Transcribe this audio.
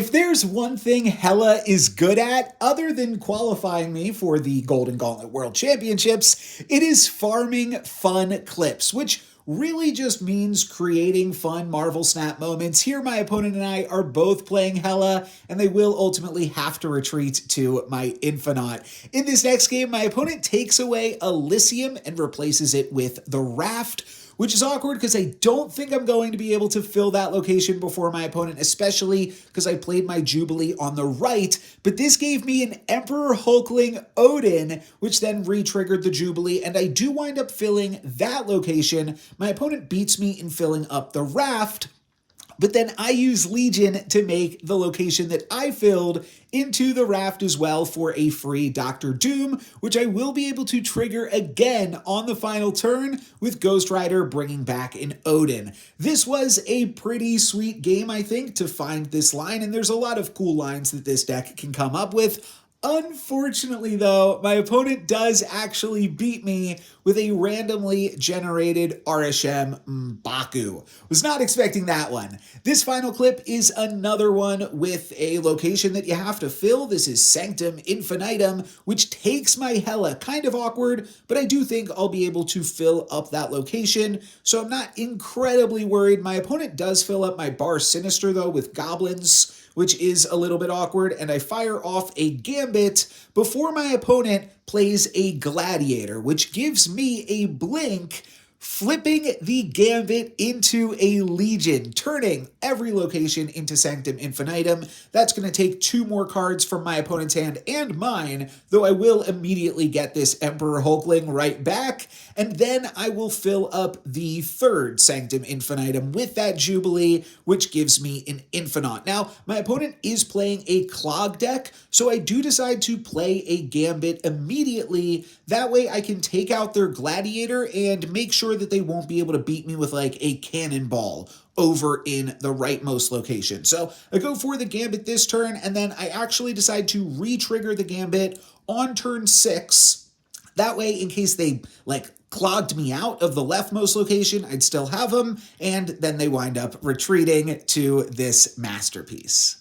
If there's one thing Hela is good at, other than qualifying me for the Golden Gauntlet World Championships, it is farming fun clips, which really just means creating fun Marvel Snap moments. Here, my opponent and I are both playing Hela, and they will ultimately have to retreat to my Infinite. In this next game, my opponent takes away Elysium and replaces it with the Raft, which is awkward because I don't think I'm going to be able to fill that location before my opponent, especially because I played my Jubilee on the right, but this gave me an Emperor Hulkling Odin, which then re-triggered the Jubilee, and I do wind up filling that location. My opponent beats me in filling up the Raft, but then I use Legion to make the location that I filled into the Raft as well for a free Doctor Doom, which I will be able to trigger again on the final turn with Ghost Rider bringing back an Odin. This was a pretty sweet game, I think, to find this line, and there's a lot of cool lines that this deck can come up with. Unfortunately, though, my opponent does actually beat me with a randomly generated RSM M'Baku. Was not expecting that one. This final clip is another one with a location that you have to fill. This is Sanctum Infinitum, which takes my Hela. Kind of awkward, but I do think I'll be able to fill up that location, so I'm not incredibly worried. My opponent does fill up my Bar Sinister, though, with Goblins, which is a little bit awkward, and I fire off a Gambit before my opponent plays a Gladiator, which gives me a blink, flipping the Gambit into a Legion, turning every location into Sanctum Infinitum. That's going to take 2 more cards from my opponent's hand and mine, though I will immediately get this Emperor Hulkling right back, and then I will fill up the 3rd Sanctum Infinitum with that Jubilee, which gives me an Infinite. Now, my opponent is playing a Clog deck, so I do decide to play a Gambit immediately. That way I can take out their Gladiator and make sure that they won't be able to beat me with like a cannonball over in the rightmost location. So I go for the Gambit this turn, and then I actually decide to re-trigger the Gambit on turn 6. That way, in case they like clogged me out of the leftmost location, I'd still have them, and then they wind up retreating to this masterpiece.